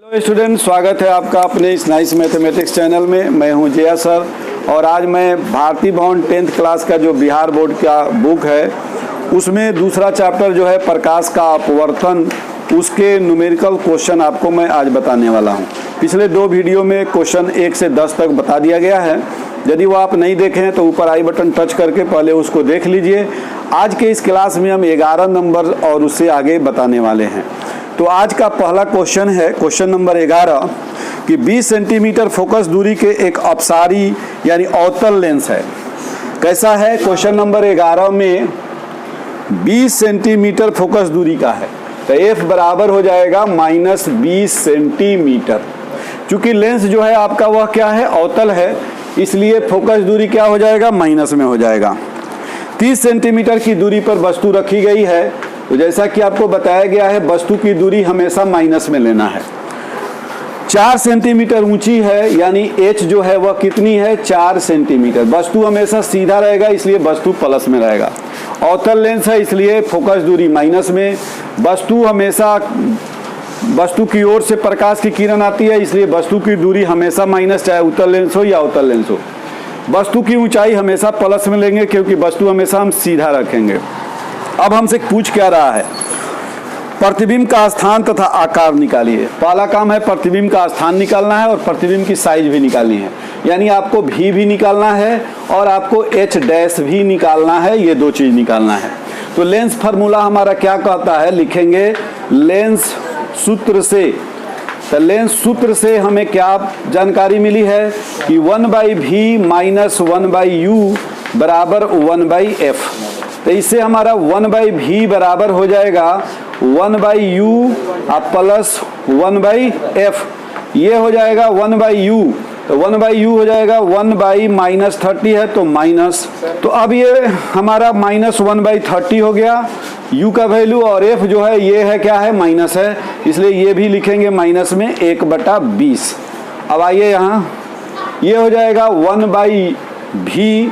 Hello student, स्वागत है आपका अपने इस नाइस मैथमेटिक्स चैनल में। मैं हूं जया सर और आज मैं भारती भवन 10th क्लास का जो बिहार बोर्ड का बुक है उसमें दूसरा चैप्टर जो है प्रकाश का अपवर्तन, उसके न्यूमेरिकल क्वेश्चन आपको मैं आज बताने वाला हूं। पिछले दो वीडियो में क्वेश्चन 1 से 10 तक बता दिया गया है। यदि वो आप नहीं देखें तो ऊपर आई बटन टच करके पहले उसको देख लीजिए। आज के इस क्लास में हम 11 नंबर और उससे आगे बताने वाले हैं। तो आज का पहला क्वेश्चन है क्वेश्चन नंबर 11 कि 20 सेंटीमीटर फोकस दूरी के एक अपसारी यानी अवतल लेंस है। कैसा है? क्वेश्चन नंबर 11 में 20 सेंटीमीटर फोकस दूरी का है तो F बराबर हो जाएगा -20 सेंटीमीटर। चूंकि लेंस जो है आपका वह क्या है? अवतल है, इसलिए फोकस दूरी क्या हो जाएगा? माइनस में हो जाएगा। 30 सेंटीमीटर की दूरी पर वस्तु रखी गई है तो जैसा कि आपको बताया गया है वस्तु की दूरी हमेशा माइनस में लेना है। 4 सेंटीमीटर ऊंची है यानी h जो है वह कितनी है? 4 सेंटीमीटर। वस्तु हमेशा सीधा रहेगा इसलिए वस्तु प्लस में रहेगा। अवतल लेंस है इसलिए फोकस दूरी माइनस में। वस्तु हमेशा वस्तु की ओर से प्रकाश की किरण आती है इसलिए वस्तु की दूरी हमेशा माइनस, चाहे उत्तल लेंस हो या अवतल लेंस हो। वस्तु की ऊंचाई हमेशा प्लस में लेंगे क्योंकि वस्तु हमेशा हम सीधा रखेंगे। अब हमसे पूछ क्या रहा है? प्रतिबिंब का स्थान तथा आकार निकालिए। पहला काम है प्रतिबिंब का स्थान निकालना है और प्रतिबिंब की साइज भी निकालनी है, यानी आपको भी निकालना है और आपको h डैश भी निकालना है। ये दो चीज निकालना है। तो लेंस फार्मूला हमारा क्या कहता है? लिखेंगे लेंस सूत्र से। तो लेंस सूत्र से हमें क्या जानकारी मिली है कि 1/v माइनस 1/u बराबर 1/f। तो इससे हमारा 1/v बराबर हो जाएगा 1/u प्लस 1/f। ये हो जाएगा 1/u, तो 1/u हो जाएगा 1/-30 है तो माइनस। तो अब ये हमारा -1/30 हो गया u का वैल्यू, और f जो है ये है क्या है? माइनस है, इसलिए ये भी लिखेंगे माइनस में 1/20। अब आइए यहाँ, ये हो जाएगा 1/v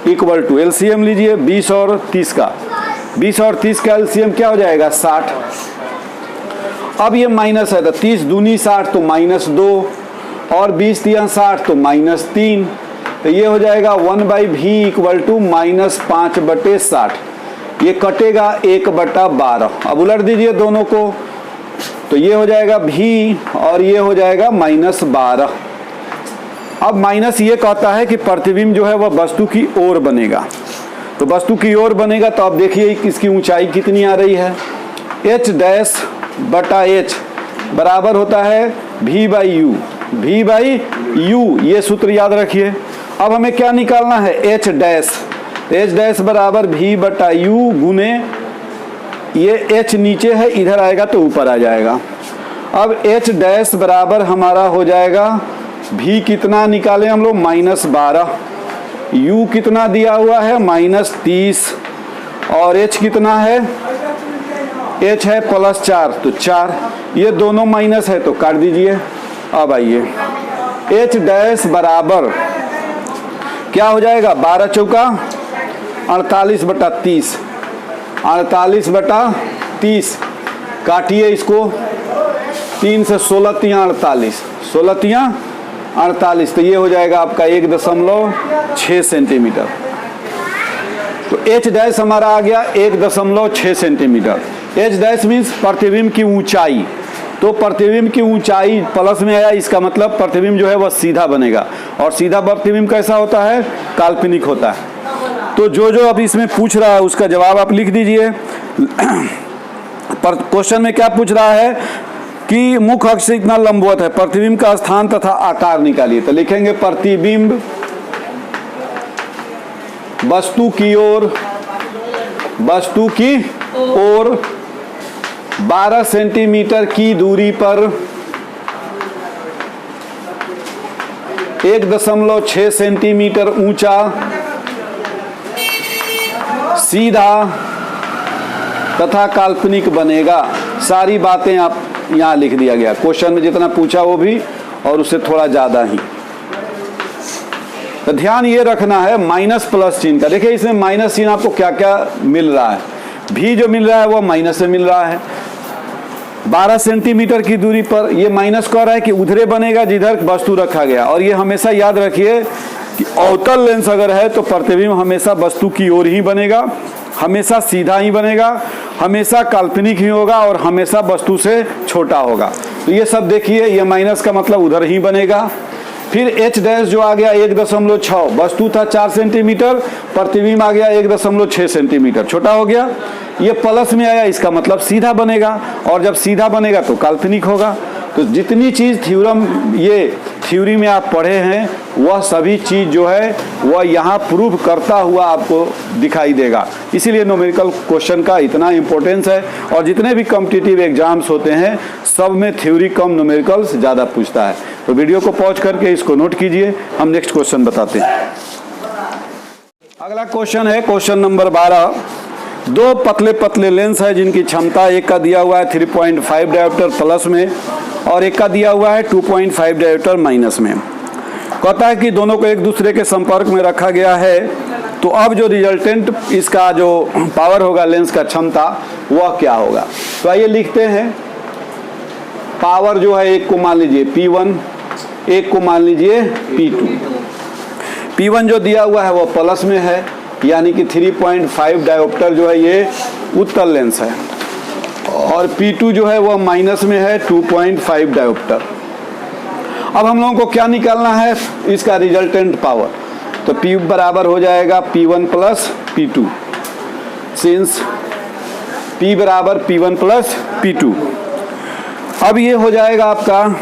इक्वल टू एलसीएम लीजिए 20 और 30 का। 20 और 30 का एलसीएम क्या हो जाएगा? 60। अब ये माइनस है तो 30 दूनी 60 तो -2 और 20 तिया 60 तो -3। तो ये हो जाएगा 1/v इक्वल टू -5/60। ये कटेगा 1/12। अब उलट दीजिए दोनों को तो ये हो जाएगा v और ये हो जाएगा -12। अब माइनस ये कहता है कि प्रतिबिंब जो है वह वस्तु की ओर बनेगा। तो वस्तु की ओर बनेगा तो अब देखिए इसकी ऊंचाई कितनी आ रही है? h डैश बटा h बराबर होता है v/u। v/u ये सूत्र याद रखिए। अब हमें क्या निकालना है? h dash. h डैश बराबर v/u गुने ये h नीचे है, इधर आएगा तो ऊपर आ जाएगा। अब h डैश बराबर हमारा हो जाएगा v कितना निकाले हम लोग? -12। u कितना दिया हुआ है? -30। और h कितना है? h है +4 तो 4। ये दोनों माइनस है तो काट दीजिए। अब आइए h डैश बराबर क्या हो जाएगा? 12 चौका 48/30। 48/30 काटिए इसको। 3 से 16 तिया 48, 16 तिया 48 तो ये हो जाएगा आपका 1.6 सेंटीमीटर। तो h डैश हमारा आ गया 1.6 सेंटीमीटर। h डैश मीन्स प्रतिबिंब की ऊंचाई। तो प्रतिबिंब की ऊंचाई प्लस में आया, इसका मतलब प्रतिबिंब जो है वह सीधा बनेगा। और सीधा प्रतिबिंब कैसा होता है? काल्पनिक होता है। तो जो अब इसमें पूछ रहा है उसका जवाब आप लिख दीजिए। क्वेश्चन में क्या पूछ रहा है कि मुख्य अक्ष से इतना लंबवत है, प्रतिबिंब का स्थान तथा आकार निकालिए। तो लिखेंगे प्रतिबिंब वस्तु की ओर 12 सेंटीमीटर की दूरी पर 1.6 सेंटीमीटर ऊंचा, सीधा तथा काल्पनिक बनेगा। सारी बातें आप यहाँ लिख दिया गया। क्वेश्चन में जितना पूछा वो भी और उससे थोड़ा ज्यादा ही। तो ध्यान ये रखना है माइनस प्लस चिन्ह का। देखिए इसमें माइनस चिन्ह आपको क्या क्या मिल रहा है। भी जो मिल रहा है वो माइनस से मिल रहा है। 12 सेंटीमीटर की दूरी पर। ये माइनस कह रहा है कि उधरे बनेगा जिधर वस्तु रखा गया। और ये हमेशा याद रखिए कि अवतल लेंस अगर है तो प्रतिबिंब हमेशा वस्तु की ओर ही बनेगा, हमेशा सीधा ही बनेगा, हमेशा काल्पनिक ही होगा और हमेशा वस्तु से छोटा होगा। तो ये सब देखिए, ये माइनस का मतलब उधर ही बनेगा। फिर एच डैश जो आ गया 1.6, वस्तु था 4 सेंटीमीटर, प्रतिबिंब आ गया 1.6 सेंटीमीटर, छोटा हो गया। ये प्लस में आया, इसका मतलब सीधा बनेगा, और जब सीधा बनेगा तो काल्पनिक होगा। तो जितनी चीज़ थ्योरम ये थ्योरी में आप पढ़े हैं वह सभी चीज़ जो है वह यहाँ प्रूव करता हुआ आपको दिखाई देगा। इसीलिए न्यूमेरिकल क्वेश्चन का इतना इम्पोर्टेंस है। और जितने भी कॉम्पिटिटिव एग्जाम्स होते हैं सब में थ्योरी कम न्यूमेरिकल्स ज़्यादा पूछता है। तो वीडियो को पॉज करके इसको नोट कीजिए, हम नेक्स्ट क्वेश्चन बताते हैं। अगला क्वेश्चन है क्वेश्चन नंबर 12। दो पतले पतले लेंस है जिनकी क्षमता, एक का दिया हुआ है 3.5 डायोप्टर प्लस में और एक का दिया हुआ है 2.5 डायोप्टर माइनस में। कहता है कि दोनों को एक दूसरे के संपर्क में रखा गया है, तो अब जो रिजल्टेंट इसका जो पावर होगा लेंस का क्षमता वह क्या होगा। तो आइए लिखते हैं। पावर जो है एक को मान लीजिए P1, एक को मान लीजिए P2। P1 जो दिया हुआ है वह प्लस में है, यानी कि 3.5 डायोप्टर जो है ये उत्तल लेंस है, और P2 जो है वह माइनस में है 2.5 डायोप्टर। अब हम लोगों को क्या निकालना है, इसका रिजल्टेंट पावर। तो P बराबर हो जाएगा P1 plus P2, since P बराबर P1 प्लस P2। अब ये हो जाएगा आपका,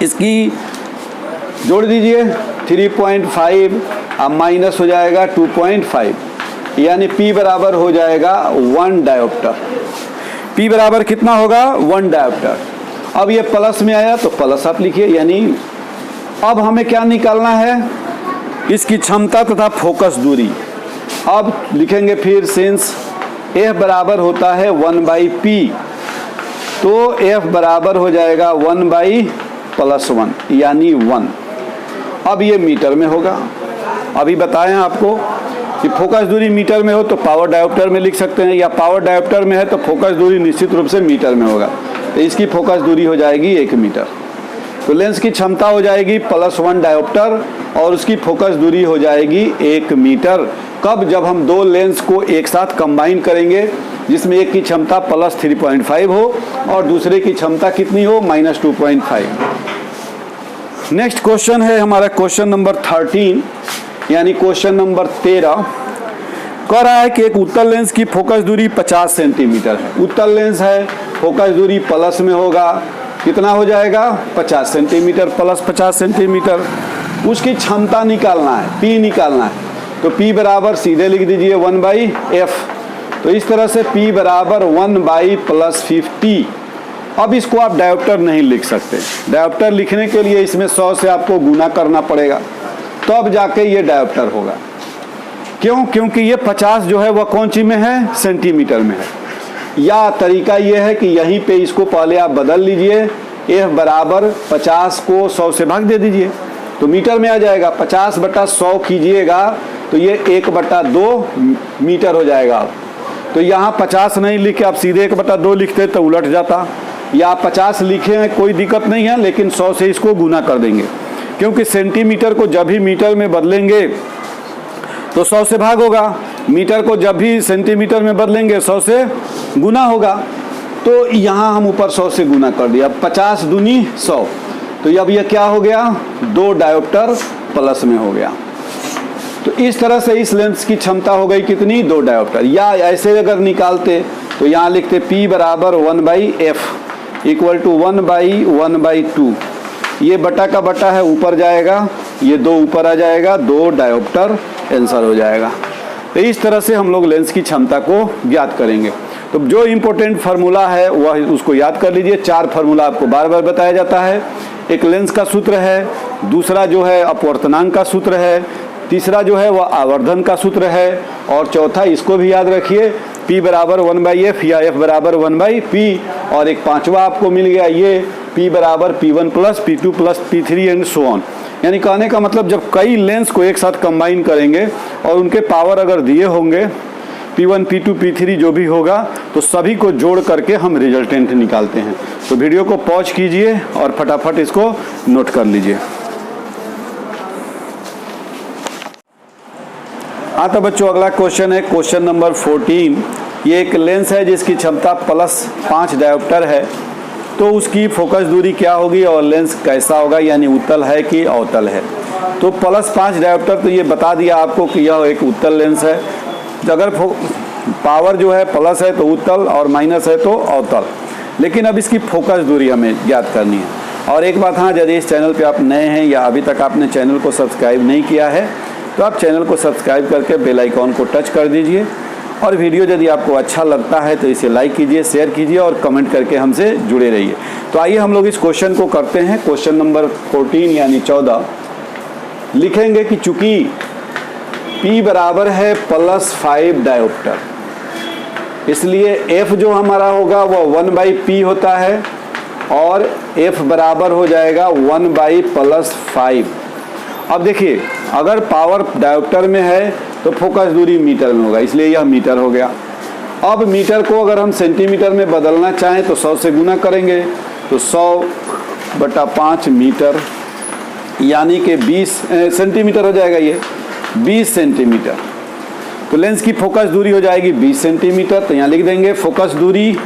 इसकी जोड़ दीजिए 3.5 अब माइनस हो जाएगा 2.5, यानी P बराबर हो जाएगा 1 डायोप्टर। P बराबर कितना होगा 1 डायोप्टर। अब ये प्लस में आया तो प्लस आप लिखिए, यानी अब हमें क्या निकालना है, इसकी क्षमता तथा फोकस दूरी। अब लिखेंगे फिर सिंस F बराबर होता है 1/P, तो F बराबर हो जाएगा 1/+1 यानी 1। अब ये मीटर में होगा। अभी बताएं आपको कि फोकस दूरी मीटर में हो तो पावर डायोप्टर में लिख सकते हैं, या पावर डायोप्टर में है तो फोकस दूरी निश्चित रूप से मीटर में होगा। तो इसकी फोकस दूरी हो जाएगी 1 मीटर। तो लेंस की क्षमता हो जाएगी +1 डायोप्टर और उसकी फोकस दूरी हो जाएगी 1 मीटर। कब, जब हम दो लेंस को एक साथ कंबाइन करेंगे, जिसमें एक की क्षमता +3.5 हो और दूसरे की क्षमता कितनी हो -2.5। नेक्स्ट क्वेश्चन है हमारा क्वेश्चन नंबर 13, यानी क्वेश्चन नंबर 13। कह रहा है कि एक उत्तल लेंस की फोकस दूरी 50 सेंटीमीटर है। उत्तल लेंस है, फोकस दूरी प्लस में होगा, कितना हो जाएगा 50 सेंटीमीटर प्लस 50 सेंटीमीटर। उसकी क्षमता निकालना है, P निकालना है। तो P बराबर सीधे लिख दीजिए 1/F। तो इस तरह से P बराबर 1/+50। अब इसको आप डायोप्टर नहीं लिख सकते। डायोप्टर लिखने के लिए इसमें 100 से आपको गुना करना पड़ेगा, तब जाके ये डायोप्टर होगा। क्यों? क्योंकि ये 50 जो है वह कौन सी में है, सेंटीमीटर में है। या तरीका ये है कि यहीं पे इसको पहले आप बदल लीजिए, F बराबर 50 को 100 से भाग दे दीजिए तो मीटर में आ जाएगा। 50/100 कीजिएगा तो ये 1/2 मीटर हो जाएगा। तो यहाँ 50 नहीं लिख के आप सीधे 1/2 लिखते तो उलट जाता, या 50 लिखे हैं कोई दिक्कत नहीं है, लेकिन 100 से इसको गुना कर देंगे, क्योंकि सेंटीमीटर को जब भी मीटर में बदलेंगे तो 100 से भाग होगा, मीटर को जब भी सेंटीमीटर में बदलेंगे 100 से गुना होगा। तो यहाँ हम ऊपर 100 से गुना कर दिया, 50 दूनी 100। तो अब यह क्या हो गया, 2 डायोप्टर प्लस में हो गया। तो इस तरह से इस लेंस की क्षमता हो गई कितनी, 2 डायोप्टर। या ऐसे अगर निकालते तो यहाँ लिखते P बराबर 1/F इक्वल टू 1/1/2। ये बटा का बटा है, ऊपर जाएगा, ये 2 ऊपर आ जाएगा, 2 डायोप्टर आंसर हो जाएगा। तो इस तरह से हम लोग लेंस की क्षमता को ज्ञात करेंगे। तो जो इम्पोर्टेंट फार्मूला है वह उसको याद कर लीजिए। 4 फार्मूला आपको बार बार बताया जाता है। एक लेंस का सूत्र है, दूसरा जो है अपवर्तनांक का सूत्र है, तीसरा जो है वह आवर्धन का सूत्र है, और चौथा इसको भी याद रखिए P बराबर 1/F या F बराबर 1/P, और एक पांचवा आपको मिल गया ये P बराबर P1 plus P2 plus P3 and so on. यानी कहने का मतलब जब कई लेंस को एक साथ कंबाइन करेंगे और उनके पावर अगर दिए होंगे P1 P2 P3 जो भी होगा, तो सभी को जोड़ करके हम रिजल्टेंट निकालते हैं। तो वीडियो को पॉज कीजिए और फटाफट इसको नोट कर लीजिए। हाँ तो बच्चों, अगला क्वेश्चन है क्वेश्चन नंबर 14। ये एक लेंस है जिसकी क्षमता +5 डायोप्टर है, तो उसकी फोकस दूरी क्या होगी और लेंस कैसा होगा, यानी उत्तल है कि अवतल है। तो +5 डायोप्टर, तो ये बता दिया आपको कि यह एक उत्तल लेंस है। अगर पावर जो है प्लस है तो उत्तल और माइनस है तो अवतल। लेकिन अब इसकी फोकस दूरी हमें ज्ञात करनी है। और एक बात, हाँ, यदि इस चैनल पे आप नए हैं या अभी तक आपने चैनल को सब्सक्राइब नहीं किया है, तो आप चैनल को सब्सक्राइब करके बेल आइकॉन को टच कर दीजिए। और वीडियो यदि आपको अच्छा लगता है तो इसे लाइक कीजिए, शेयर कीजिए और कमेंट करके हमसे जुड़े रहिए। तो आइए हम लोग इस क्वेश्चन को करते हैं। क्वेश्चन नंबर 14 यानी 14 लिखेंगे कि चूंकि P बराबर है +5 डायोप्टर, इसलिए F जो हमारा होगा वो 1/P होता है और F बराबर हो जाएगा 1/+5। अब देखिए, अगर पावर डायोप्टर में है तो फोकस दूरी मीटर में होगा, इसलिए यह मीटर हो गया। अब मीटर को अगर हम सेंटीमीटर में बदलना चाहें तो 100 से गुना करेंगे, तो 100/5 मीटर यानी कि 20 सेंटीमीटर हो जाएगा, ये 20 सेंटीमीटर। तो लेंस की फोकस दूरी हो जाएगी 20 सेंटीमीटर। तो यहाँ लिख देंगे फोकस दूरी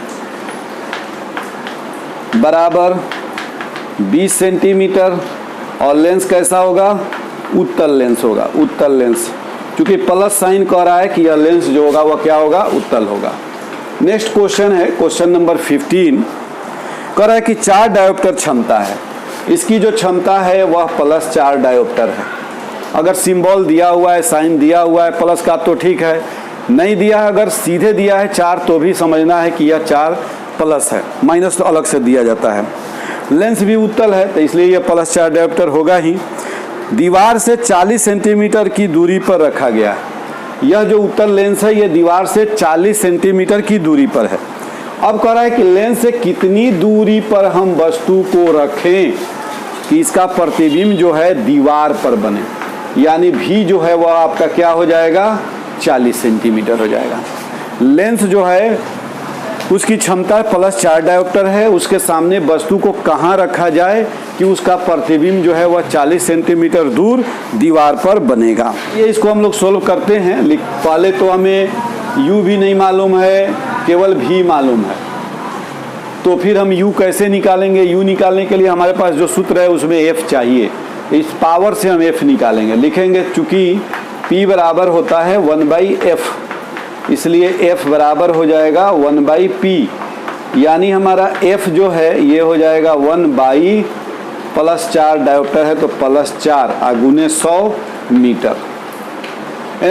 बराबर 20 सेंटीमीटर और लेंस कैसा होगा, उत्तल लेंस होगा, उत्तल लेंस। क्योंकि प्लस साइन कह रहा है कि यह लेंस जो होगा वह क्या होगा, उत्तल होगा। नेक्स्ट क्वेश्चन है क्वेश्चन नंबर 15। कह रहा है कि 4 डायोप्टर क्षमता है, इसकी जो क्षमता है वह +4 डायोप्टर है। अगर सिंबल दिया हुआ है, साइन दिया हुआ है प्लस का तो ठीक है, नहीं दिया है, अगर सीधे दिया है 4 तो भी समझना है कि यह 4 प्लस है, माइनस तो अलग से दिया जाता है। लेंस भी उत्तल है तो इसलिए यह +4 डायोप्टर होगा ही। दीवार से 40 सेंटीमीटर की दूरी पर रखा गया है। यह जो उत्तल लेंस है ये दीवार से 40 सेंटीमीटर की दूरी पर है। अब कह रहा है कि लेंस से कितनी दूरी पर हम वस्तु को रखें कि इसका प्रतिबिंब जो है दीवार पर बने, यानी भी जो है वह आपका क्या हो जाएगा, 40 सेंटीमीटर हो जाएगा। लेंस जो है उसकी क्षमता +4 डायोप्टर है, उसके सामने वस्तु को कहाँ रखा जाए कि उसका प्रतिबिंब जो है वह 40 सेंटीमीटर दूर दीवार पर बनेगा। ये इसको हम लोग सोल्व करते हैं। पहले तो हमें U भी नहीं मालूम है, केवल V मालूम है, तो फिर हम U कैसे निकालेंगे। U निकालने के लिए हमारे पास जो सूत्र है उसमें F चाहिए, इस पावर से हम F निकालेंगे। लिखेंगे चूंकि P बराबर होता है 1/F, इसलिए F बराबर हो जाएगा 1/P, यानी हमारा F जो है ये हो जाएगा 1/+4 डायोप्टर है तो +4 गुने 100 मीटर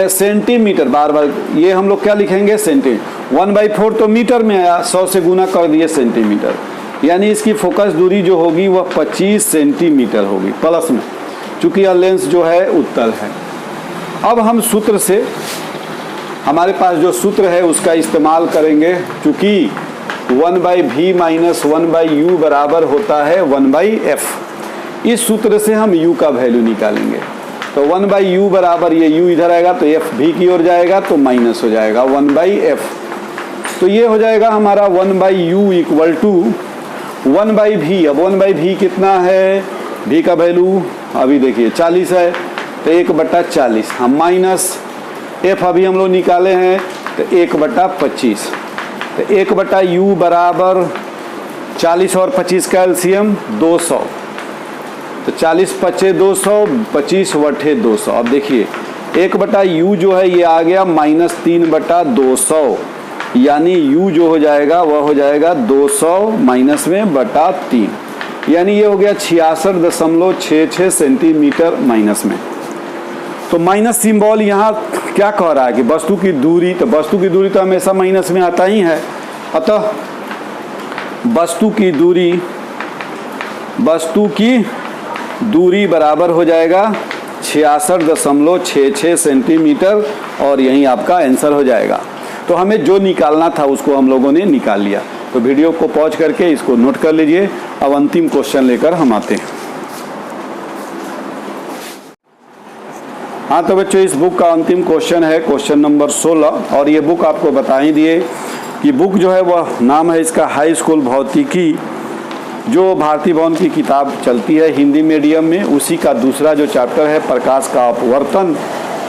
सेंटीमीटर। बार बार ये हम लोग क्या लिखेंगे, सेंटीमीटर। 1/4 तो मीटर में आया, 100 से गुना कर दिए सेंटीमीटर, यानी इसकी फोकस दूरी जो होगी वह 25 सेंटीमीटर होगी प्लस में, चूंकि यह लेंस जो है उत्तल है। अब हम सूत्र से, हमारे पास जो सूत्र है उसका इस्तेमाल करेंगे। चूंकि 1/V - 1/U बराबर होता है 1/F, इस सूत्र से हम U का वैल्यू निकालेंगे। तो 1/U बराबर, ये U इधर आएगा तो F भी की ओर जाएगा तो माइनस हो जाएगा 1/F। तो ये हो जाएगा हमारा 1/U = 1/V। अब 1/V कितना है, V का वैल्यू अभी देखिए 40 है तो 1/40, हम माइनस F अभी हम लोग निकाले हैं तो 1/25, तो 1/U बराबर 40 और 25 का एलसीएम 200, तो 40 × 5 = 200, 25 × 200। अब देखिए 1/U जो है ये आ गया -3/200, यानी U जो हो जाएगा वह हो जाएगा 200 माइनस में बटा 3, यानी ये हो गया 66.66 सेंटीमीटर माइनस में। तो माइनस सिंबल यहाँ क्या कह रहा है कि वस्तु की दूरी, तो वस्तु की दूरी तो हमेशा माइनस में आता ही है, अतः वस्तु की दूरी बराबर हो जाएगा 66.66 सेंटीमीटर और यही आपका आंसर हो जाएगा। तो हमें जो निकालना था उसको हम लोगों ने निकाल लिया। तो वीडियो को पॉज करके इसको नोट कर लीजिए। अब अंतिम क्वेश्चन लेकर हम आते हैं। हाँ तो बच्चों, इस बुक का अंतिम क्वेश्चन है क्वेश्चन नंबर 16। और ये बुक आपको बता ही दिए कि बुक जो है वह नाम है इसका हाई स्कूल भौतिकी, जो भारती भवन की किताब चलती है हिंदी मीडियम में, उसी का दूसरा जो चैप्टर है प्रकाश का अपवर्तन,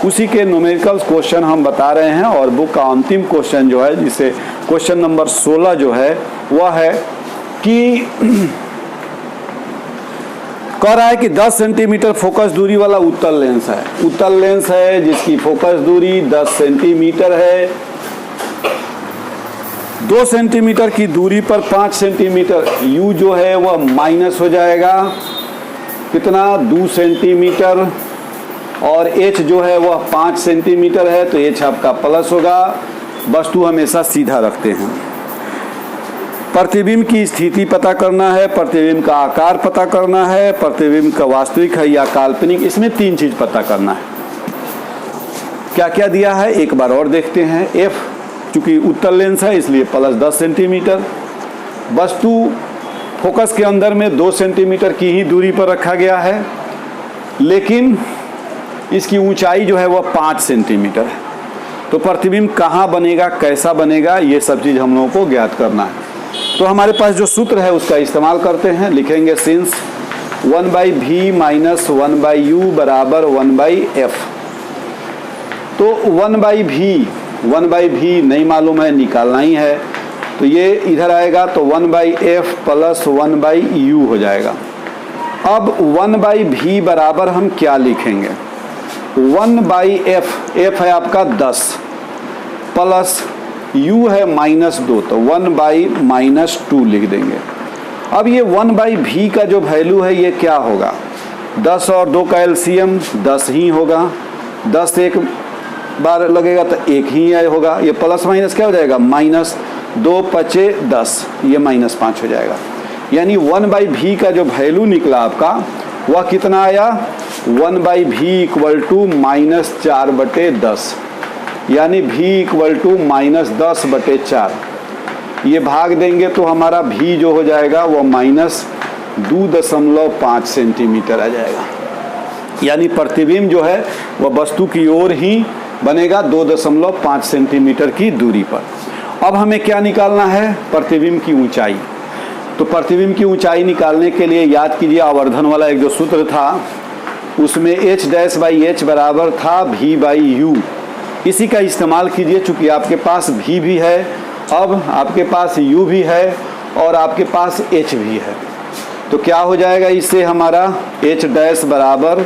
उसी के न्यूमेरिकल्स क्वेश्चन हम बता रहे हैं। और बुक का अंतिम क्वेश्चन जो है, जिसे क्वेश्चन नंबर 16 जो है वह है कि कह रहा है कि 10 सेंटीमीटर फोकस दूरी वाला उत्तल लेंस है। उत्तल लेंस है जिसकी फोकस दूरी 10 सेंटीमीटर है। 2 सेंटीमीटर की दूरी पर 5 सेंटीमीटर u जो है वह माइनस हो जाएगा, कितना 2 सेंटीमीटर, और h जो है वह 5 सेंटीमीटर है तो h आपका प्लस होगा। वस्तु हमेशा सीधा रखते हैं। प्रतिबिंब की स्थिति पता करना है, प्रतिबिंब का आकार पता करना है, प्रतिबिंब का वास्तविक है या काल्पनिक, इसमें 3 चीज पता करना है। क्या क्या दिया है एक बार और देखते हैं। f चूंकि उत्तल लेंस है इसलिए प्लस 10 सेंटीमीटर, वस्तु फोकस के अंदर में 2 सेंटीमीटर की ही दूरी पर रखा गया है, लेकिन इसकी ऊंचाई जो है वह 5 सेंटीमीटर है। तो प्रतिबिंब कहाँ बनेगा, कैसा बनेगा, ये सब चीज़ हम लोगों को ज्ञात करना है। तो हमारे पास जो सूत्र है उसका इस्तेमाल करते हैं। लिखेंगे सिंस 1/v माइनस 1/u बराबर 1/f। तो 1/v नहीं मालूम है, निकालना ही है, तो ये इधर आएगा तो 1/f प्लस 1/u हो जाएगा। अब 1/v बराबर हम क्या लिखेंगे, 1/f, f है आपका 10 प्लस u है -2, तो 1/-2 लिख देंगे। अब ये 1/v का जो वैल्यू है ये क्या होगा, 10 और 2 का एलसीएम 10 ही होगा। 10 एक बार लगेगा तो 1 ही होगा। ये प्लस माइनस क्या हो जाएगा, -2 × 10, ये -5 हो जाएगा। यानी 1/v का जो वैल्यू निकला आपका वह कितना आया, 1/v = -4/10, यानी v = -10/4। ये भाग देंगे तो हमारा v जो हो जाएगा वह -2.5 सेंटीमीटर आ जाएगा। यानी प्रतिबिंब जो है वह वस्तु की ओर ही बनेगा 2.5 सेंटीमीटर की दूरी पर। अब हमें क्या निकालना है, प्रतिबिंब की ऊंचाई। तो प्रतिबिंब की ऊंचाई निकालने के लिए याद कीजिए आवर्धन वाला एक जो सूत्र था उसमें h' बराबर था v/u। इसी का इस्तेमाल कीजिए, चूंकि आपके पास v भी है, अब आपके पास u भी है और आपके पास h भी है। तो क्या हो जाएगा, इससे हमारा h' बराबर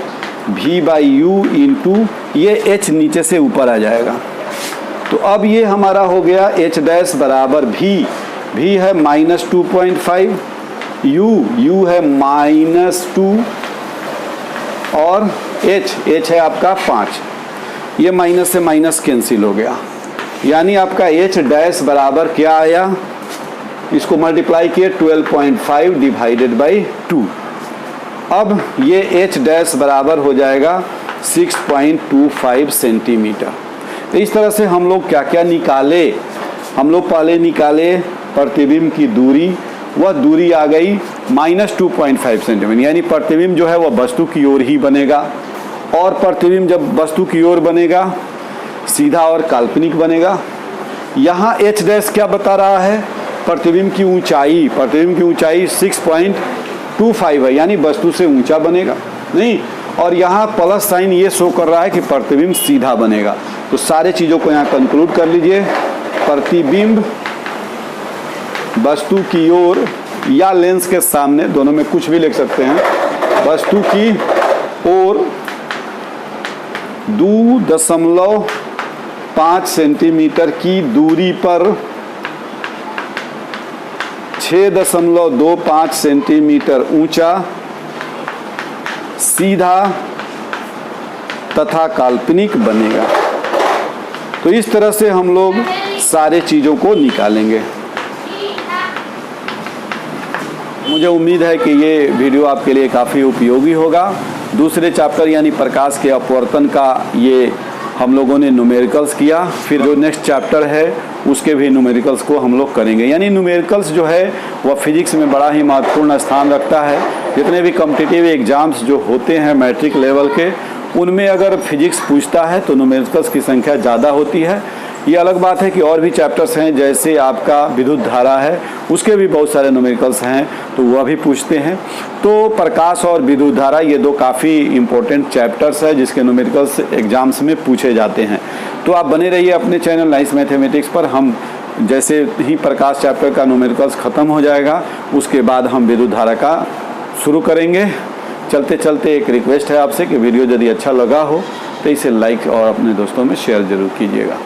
v/u इंटू ये h नीचे से ऊपर आ जाएगा। तो अब ये हमारा हो गया h' बराबर v है -2.5, u है -2 और h है आपका 5, ये माइनस से माइनस कैंसिल हो गया। यानी आपका h' बराबर क्या आया, इसको मल्टीप्लाई किए 12.5 / 2। अब ये h' बराबर हो जाएगा 6.25 सेंटीमीटर। तो इस तरह से हम लोग क्या क्या निकाले, हम लोग पहले निकाले प्रतिबिंब की दूरी, वह दूरी आ गई -2.5 सेंटीमीटर। यानी प्रतिबिंब जो है वह वस्तु की ओर ही बनेगा, और प्रतिबिंब जब वस्तु की ओर बनेगा सीधा और काल्पनिक बनेगा। यहाँ h' क्या बता रहा है, प्रतिबिंब की ऊंचाई, प्रतिबिंब की ऊंचाई 6.25 है, यानी वस्तु से ऊंचा बनेगा नहीं। और यहाँ प्लस साइन ये शो कर रहा है कि प्रतिबिंब सीधा बनेगा। तो सारे चीज़ों को यहाँ कंक्लूड कर लीजिए। प्रतिबिंब वस्तु की ओर या लेंस के सामने, दोनों में कुछ भी लिख सकते हैं, वस्तु की ओर 2.5 सेंटीमीटर की दूरी पर 6.25 सेंटीमीटर ऊंचा, सीधा तथा काल्पनिक बनेगा। तो इस तरह से हम लोग सारे चीज़ों को निकालेंगे। मुझे उम्मीद है कि ये वीडियो आपके लिए काफ़ी उपयोगी होगा। दूसरे चैप्टर यानी प्रकाश के अपवर्तन का ये हम लोगों ने न्यूमेरिकल्स किया, फिर जो नेक्स्ट चैप्टर है उसके भी न्यूमेरिकल्स को हम लोग करेंगे। यानी न्यूमेरिकल्स जो है वह फिजिक्स में बड़ा ही महत्वपूर्ण स्थान रखता है। जितने भी कॉम्पिटिटिव एग्जाम्स जो होते हैं मैट्रिक लेवल के, उनमें अगर फिजिक्स पूछता है तो न्यूमेरिकल्स की संख्या ज़्यादा होती है। ये अलग बात है कि और भी चैप्टर्स हैं, जैसे आपका विद्युत धारा है, उसके भी बहुत सारे न्यूमेरिकल्स हैं, तो वह भी पूछते हैं। तो प्रकाश और विद्युत धारा ये दो काफ़ी इम्पोर्टेंट चैप्टर्स है जिसके न्यूमेरिकल्स एग्जाम्स में पूछे जाते हैं। तो आप बने रहिए अपने चैनल नाइस मैथमेटिक्स पर। हम जैसे ही प्रकाश चैप्टर का न्यूमेरिकल्स ख़त्म हो जाएगा उसके बाद हम विद्युत धारा का शुरू करेंगे। चलते चलते एक रिक्वेस्ट है आपसे कि वीडियो यदि अच्छा लगा हो तो इसे लाइक और अपने दोस्तों में शेयर ज़रूर कीजिएगा।